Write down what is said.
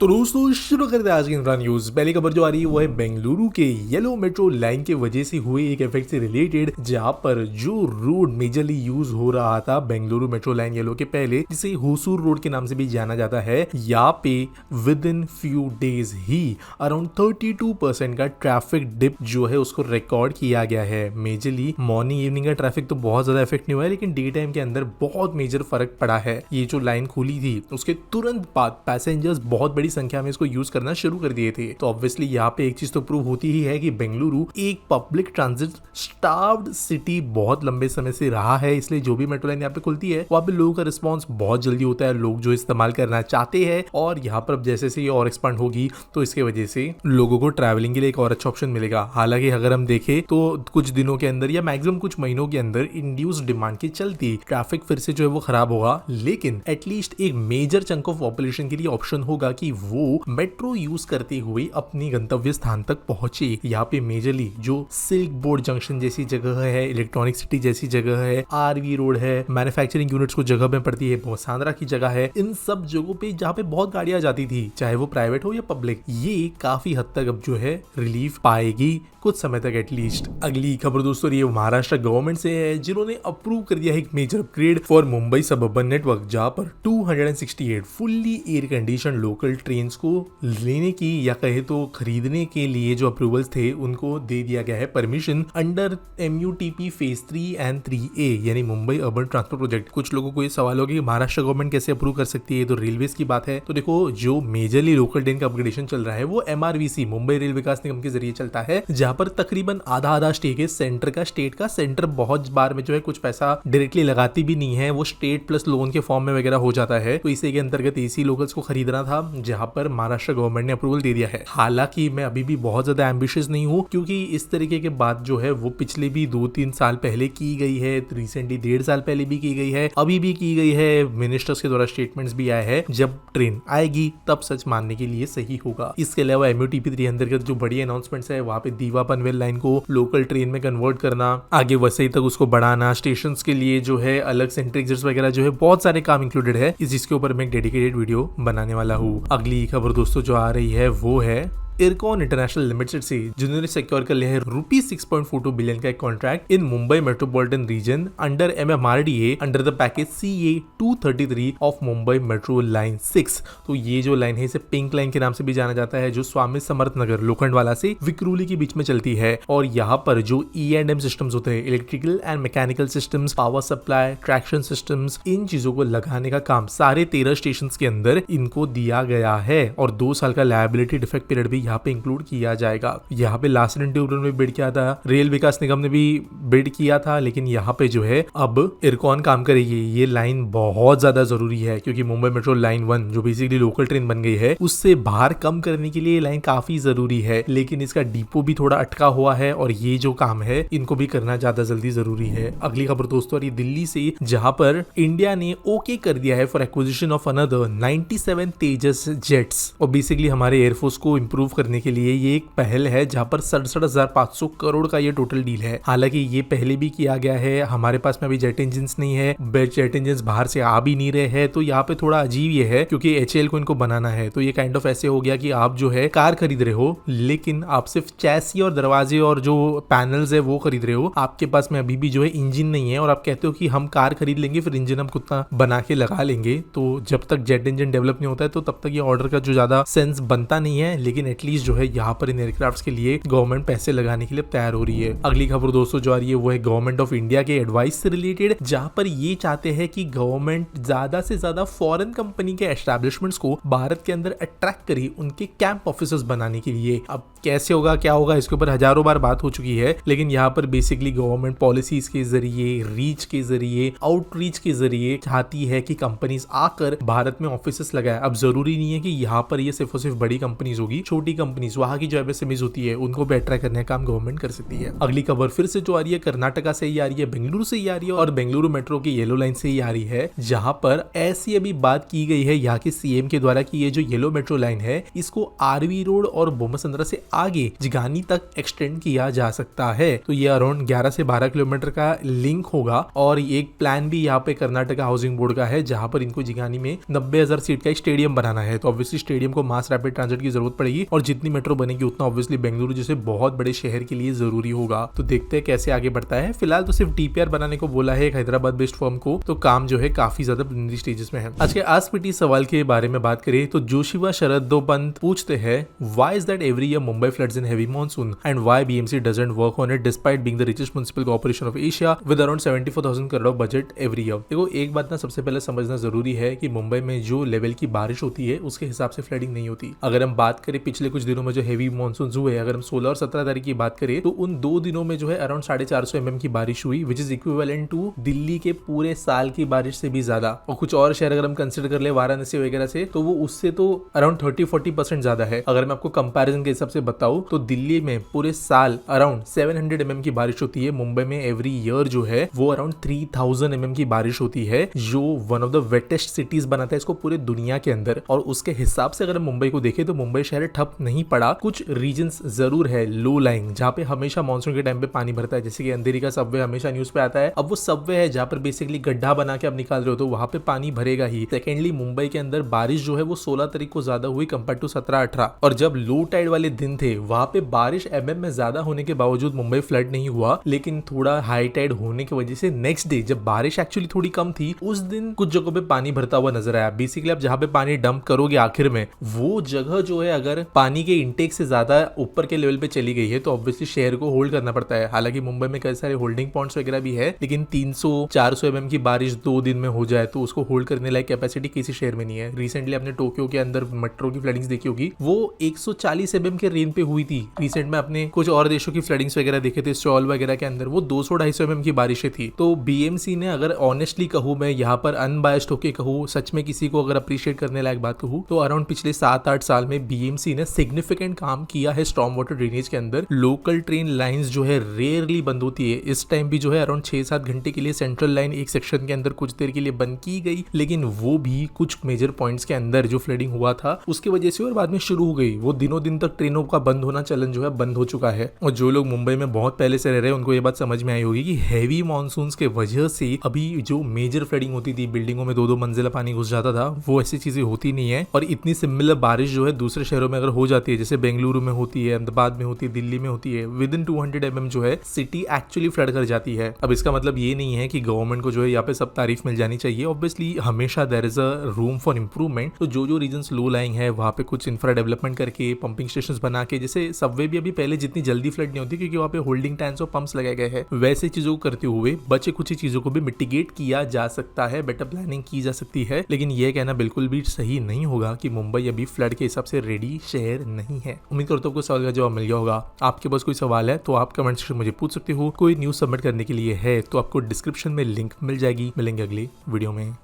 तो दोस्तों शुरू करते हैं आज की इंफ्रा न्यूज। पहली खबर जो आ रही है वो है बेंगलुरु के येलो मेट्रो लाइन के वजह से हुए एक इफेक्ट से रिलेटेड, जहां पर जो रोड मेजरली यूज हो रहा था बेंगलुरु मेट्रो लाइन येलो के पहले, जिसे होसूर रोड के नाम से भी जाना जाता है, यहाँ पे with in few days he around 32% का ट्रैफिक डिप जो है उसको रिकॉर्ड किया गया है। मेजरली मॉर्निंग इवनिंग का ट्रैफिक तो बहुत ज्यादा इफेक्ट नहीं हुआ है, लेकिन डे टाइम के अंदर बहुत मेजर फर्क पड़ा है। ये जो लाइन खुली थी उसके तुरंत बाद पैसेंजर्स बहुत बड़ी संख्या में इसको यूज करना शुरू कर दिए थे। तो ऑब्वियसली यहाँ पे एक चीज तो प्रूव होती ही है कि बेंगलुरु एक पब्लिक ट्रांजिट स्टार्व्ड सिटी बहुत लंबे समय से रहा है, इसलिए जो भी मेट्रो लाइन यहाँ पे खुलती है वहाँ पे लोगों का रिस्पॉन्स बहुत जल्दी होता है, लोग जो इस्तेमाल करना चाहते हैं। और यहाँ पर अब जैसे से ये और एक्सपांड होगी तो इसके वजह से लोगों को ट्रैवलिंग के लिए एक और अच्छा ऑप्शन मिलेगा। हालांकि अगर हम देखें तो कुछ दिनों के अंदर या मैक्सिमम कुछ महीनों के अंदर इंड्यूस डिमांड के चलती ट्रैफिक फिर से जो है वो खराब होगा, लेकिन एटलीस्ट एक मेजर चंक ऑफ पॉपुलेशन के लिए ऑप्शन होगा कि वो मेट्रो यूज करते हुए अपनी गंतव्य स्थान तक पहुंचे। यहाँ पे मेजरली जो सिल्क बोर्ड जंक्शन जैसी जगह है, इलेक्ट्रॉनिक सिटी जैसी जगह है, आरवी रोड है, मैन्युफैक्चरिंग यूनिट्स को जगह में पड़ती है, सांद्रा की जगह है, इन सब जगहों पे जहाँ पे बहुत गाड़ियां जाती थी, चाहे वो प्राइवेट हो या पब्लिक, ये काफी हद तक अब जो है रिलीफ पाएगी कुछ समय तक एटलीस्ट। अगली खबर दोस्तों ये महाराष्ट्र गवर्नमेंट से है, जिन्होंने अप्रूव कर दिया है एक major upgrade for Mumbai suburban network, जहां पर 268 fully air condition local trains को लेने की या कहे तो खरीदने के लिए जो अप्रूवल्स थे उनको दे दिया गया है permission under MUTP phase 3 and 3A यानी मुंबई अर्बन ट्रांसपोर्ट प्रोजेक्ट। कुछ लोगों को ये सवाल होगा कि महाराष्ट्र गवर्नमेंट कैसे अप्रूव कर सकती है, तो रेलवेज की बात है। तो देखो जो मेजरली लोकल ट्रेन का अपग्रेडेशन चल रहा है वो MRVC मुंबई रेल विकास निगम के जरिए चलता है, जहां पर तकरीबन आधा स्टेक है सेंटर का। स्टेट का सेंटर बहुत बार में जो है कुछ पैसा डायरेक्टली लगाती भी नहीं है, वो स्टेट प्लस लोन के फॉर्म में वगैरह हो जाता है। तो इसी के अंतर्गत AC लोकल्स को खरीदना था, जहां पर महाराष्ट्र गवर्नमेंट ने अप्रूवल दे दिया है। हालांकि मैं अभी भी बहुत ज्यादा एम्बिशियस नहीं हूँ, क्योंकि इस तरीके के बात जो है वो पिछले भी 2-3 साल पहले की गई है, रिसेंटली 1.5 साल पहले भी की गई है, अभी भी की गई है, मिनिस्टर्स के द्वारा स्टेटमेंट्स भी आए हैं। जब ट्रेन आएगी तब सच मानने के लिए सही होगा। इसके अलावा MUTP 3 अंतर्गत जो बड़ी अनाउंसमेंट्स है, वहाँ पे दीवा पनवेल लाइन को लोकल ट्रेन में कन्वर्ट करना, आगे वसई तक उसको बढ़ाना, स्टेशन के लिए जो है अलग सेंट्रल एग्जिट्स वगैरह जो है बहुत सारे काम इंक्लूडेड है, जिसके ऊपर मैं एक डेडिकेटेड वीडियो बनाने वाला हूँ। अगली खबर दोस्तों जो आ रही है वो है इरकॉन इंटरनेशनल लिमिटेड से, जिन्होंने सिक्योर कर लिया है ₹6.42 बिलियन का एक contract in Mumbai metropolitan region under MMRDA under the package CA233 of Mumbai metro line 6। तो ये जो लाइन है इसे पिंक लाइन के नाम से भी जाना जाता है, जो स्वामी समर्थ नगर लोखंडवाला से विक्रोली के बीच में चलती है। और यहाँ पर जो E&M सिस्टम्स होते हैं, electrical and mechanical systems, power supply, traction systems, इन चीजों को लगाने का काम सारे 13 स्टेशन के अंदर इनको दिया गया है। और 2 साल का लायबिलिटी डिफेक्ट पीरियड भी यहाँ पे इंक्लूड किया जाएगा। यहाँ पे लास्ट इंटरव्यू में बिड किया था, रेल विकास निगम ने भी बिड किया था, लेकिन यहाँ पे जो है अब इरकॉन काम करेगी। ये लाइन बहुत ज्यादा जरूरी है, क्योंकि मुंबई मेट्रो लाइन 1 जो बेसिकली लोकल ट्रेन बन गई है, उससे बाहर कम करने के लिए ये लाइन काफी जरूरी है। लेकिन इसका डिपो भी थोड़ा अटका हुआ है, और ये जो काम है इनको भी करना ज्यादा जल्दी जरूरी है। अगली खबर दोस्तों ये दिल्ली से, जहां पर इंडिया ने ओके कर दिया है for acquisition of another 97 Tejas jets. और बेसिकली हमारे एयरफोर्स को इंप्रूव करने के लिए ये एक पहल है, जहां पर 67,500 करोड़ का ये टोटल डील है। हालांकि ये पहले भी किया गया है, हमारे पास में अभी जेट इंजन नहीं है, जेट इंजन बाहर से आ भी नहीं रहे हैं। तो यहाँ पे थोड़ा अजीब ये है, क्योंकि HAL को इनको बनाना है। तो ये काइंड ऑफ ऐसे हो गया कि आप जो है कार खरीद रहे हो, लेकिन आप सिर्फ चैसी और दरवाजे और जो पैनल्स है वो खरीद रहे हो, आपके पास में अभी भी जो है इंजन नहीं है। और आप कहते हो कि हम कार खरीद लेंगे, फिर इंजन हम खुद बना के लगा लेंगे। तो जब तक जेट इंजन डेवलप नहीं होता है, तो तब तक ये ऑर्डर का जो ज्यादा सेंस बनता नहीं है। लेकिन एटलीस्ट जो है यहाँ पर इन एयरक्राफ्ट्स के लिए गवर्नमेंट पैसे लगाने के लिए तैयार हो रही है। अगली खबर दोस्तों जो आ रही है वो है गवर्नमेंट ऑफ इंडिया के एडवाइस से रिलेटेड, जहां पर ये चाहते हैं कि गवर्नमेंट ज्यादा से ज्यादा फॉरेन कंपनी के एस्टैब्लिशमेंट्स को भारत के अंदर अट्रैक्ट करे, उनके कैंप ऑफिसर्स बनाने के लिए। अब कैसे होगा क्या होगा इसके ऊपर हजारों बार बात हो चुकी है, लेकिन यहाँ पर बेसिकली गवर्नमेंट पॉलिसीज के जरिए, रीच के जरिए, आउटरीच के जरिए चाहती है कि कंपनीज आकर भारत में ऑफिसेस लगाए। अब जरूरी नहीं है कि यहाँ पर ये सिर्फ और सिर्फ बड़ी कंपनीज होगी, छोटी आईटी कंपनीज, वहां की जो एमएसएमईज होती है, उनको भी अट्रैक्ट करने का काम गवर्नमेंट कर सकती है। अगली खबर फिर से जो आ रही है कर्नाटका से ही आ रही है, बेंगलुरु से ही आ रही है और बेंगलुरु मेट्रो की येलो लाइन से ही आ रही है, जहां पर ऐसी अभी बात की गई है यहाँ के सीएम के द्वारा कि ये जो येलो मेट्रो लाइन है इसको आरवी रोड और बोमसंद्रा से आगे जिगानी तक एक्सटेंड किया जा सकता है। तो ये अराउंड 11 से 12 किलोमीटर का लिंक होगा और एक प्लान भी यहाँ पे कर्नाटका हाउसिंग बोर्ड का है, जहां पर इनको जिगानी में 90,000 सीट का एक स्टेडियम बनाना है। तो ऑब्वियसली स्टेडियम को मास रैपिड ट्रांजिट की जरूरत पड़ेगी और जितनी मेट्रो बनेगी उतना ऑब्वियसली बेंगलुरु जैसे बहुत बड़े शहर के लिए जरूरी होगा। तो देखते हैं कैसे आगे बढ़ता है। फिलहाल तो सिर्फ डीपीआर बनाने को बोला है एक हैदराबाद बेस्ड फर्म को, तो काम जो है काफी ज्यादा प्रिलिमिनरी स्टेजेस में है। आज के आस्क पीटी सवाल के बारे में बात करें तो जोशिवा शरद दोपंत पूछते हैं, why is that every year Mumbai floods in heavy monsoon and why BMC doesn't work on it despite being the richest municipal corporation of Asia with around 74,000 crore of budget every year. देखो एक बात ना सबसे पहले समझना जरूरी है कि मुंबई में जो लेवल की बारिश होती है उसके हिसाब से फ्लडिंग नहीं होती। अगर हम बात करें पिछले कुछ दिनों में जो हेवी मॉनसून हुए, अगर हम 16 और 17 तारीख की बात करें तो उन 2 दिनों में जो है अराउंड 450 mm की बारिश हुई, which is equivalent to Delhi के पूरे साल की बारिश से भी ज्यादा। और कुछ और शहर अगर हम कंसिडर कर ले वाराणसी वगैरह से, तो वो उससे तो अराउंड 30-40% ज्यादा है। अगर मैं आपको कंपैरिजन के हिसाब से बताऊं तो दिल्ली में पूरे साल अराउंड 700 mm की बारिश होती है, मुंबई में एवरी ईयर जो है वो अराउंड 3000 mm की बारिश होती है, जो one of the wettest cities बनाता है इसको पूरे दुनिया के अंदर। और उसके हिसाब से अगर हम मुंबई को देखें तो मुंबई शहर ठप नहीं पड़ा, कुछ रीजन्स जरूर है लो लाइंग जहाँ पे हमेशा मानसून के टाइम पे पानी भरता है, जैसे कि अंधेरी का सबवे हमेशा न्यूज पे आता है। अब वो सबवे है जहाँ पर बेसिकली गड्ढा बना के आप निकाल रहे हो तो वहां पे पानी भरेगा ही। सेकेंडली मुंबई के अंदर बारिश जो है वो 16 तारीख को ज्यादा हुई कंपेयर टू 17-18, और जब लो टाइड वाले दिन थे वहां पे बारिश एमएम में ज्यादा होने के बावजूद मुंबई फ्लड नहीं हुआ, लेकिन थोड़ा हाई टाइड होने की वजह से नेक्स्ट डे जब बारिश एक्चुअली थोड़ी कम थी उस दिन कुछ जगहों पे पानी भरता हुआ नजर आया। बेसिकली आप जहाँ पे पानी डंप करोगे आखिर में वो जगह जो है अगर पानी के इंटेक से ज्यादा ऊपर के लेवल पे चली गई है तो ऑब्वियसली शहर को होल्ड करना पड़ता है। हालांकि मुंबई में कई सारे होल्डिंग पॉइंट्स वगैरह भी है, लेकिन 300-400 mm की बारिश 2 दिन में हो जाए तो उसको होल्ड करने लायक कैपेसिटी किसी शहर में नहीं है। रिसेंटली आपने टोक्यो के अंदर मेट्रो की फ्लडिंग्स देखी होगी, वो 140 mm के रेन पे हुई थी। रिसेंट में आपने कुछ और देशों की फ्लडिंग्स वगैरह देखे थे, सॉल वगैरह के अंदर वो 200-250 mm की बारिशें थी। तो बीएमसी ने अगर ऑनेस्टली कहूँ, मैं यहाँ पर अनबायस्ड होके कहूँ, सच में किसी को अगर अप्रिशिएट करने लायक बात कहूँ तो अराउंड पिछले 7-8 साल में बीएमसी ने सिग्निफिकेंट काम किया है स्टॉर्म वाटर ड्रेनेज के अंदर। लोकल ट्रेन लाइंस जो है रेयरली बंद होती है, इस टाइम भी जो है अराउंड 6-7 घंटे के लिए सेंट्रल लाइन एक सेक्शन के अंदर कुछ देर के लिए बंद की गई, लेकिन वो भी कुछ मेजर पॉइंट्स के अंदर जो फ्लडिंग हुआ था उसकी वजह से और बाद में शुरू हो गई। वो दिनों दिन तक ट्रेनों का बंद होना चलन जो है बंद हो चुका है। और जो लोग मुंबई में बहुत पहले से रह रहे हैं उनको ये बात समझ में आई होगी कि हैवी मानसून के वजह से अभी जो मेजर फ्लडिंग होती थी, बिल्डिंगों में 2-2 मंजिला पानी घुस जाता था, वो ऐसी चीजें होती नहीं है। और इतनी सिमिलर बारिश जो है दूसरे शहरों में अगर हो जाती है, जैसे बेंगलुरु में होती है, अहमदाबाद में होती है, दिल्ली में होती है, विद इन 200 mm जो है सिटी एक्चुअली फ्लड कर जाती है। अब इसका मतलब ये नहीं है कि गवर्नमेंट को जो है यहाँ पे सब तारीफ मिल जानी चाहिए। ऑब्वियसली हमेशा there is a room for improvement. तो जो रीजन्स लो लाइंग है वहाँ पे कुछ इंफ्रा डेवलपमेंट करके, पंपिंग स्टेशन बना के, जैसे सबवे भी अभी पहले जितनी जल्दी फ्लड नहीं होती क्योंकि वहाँ पे होल्डिंग टैंक्स और पंप्स लगाए गए हैं, वैसे चीजों को करते हुए बचे कुछ ही चीजों को भी मिटिगेट किया जा सकता है, बेटर प्लानिंग की जा सकती है। लेकिन यह कहना बिल्कुल भी सही नहीं होगा कि मुंबई अभी फ्लड के हिसाब से रेडी शहर नहीं है। उम्मीद करता हूँ आपको सवाल का जवाब मिल गया होगा। आपके पास कोई सवाल है तो आप कमेंट सेक्शन में मुझे पूछ सकते हो। कोई न्यूज सबमिट करने के लिए है तो आपको डिस्क्रिप्शन में लिंक मिल जाएगी। मिलेंगे अगली वीडियो में।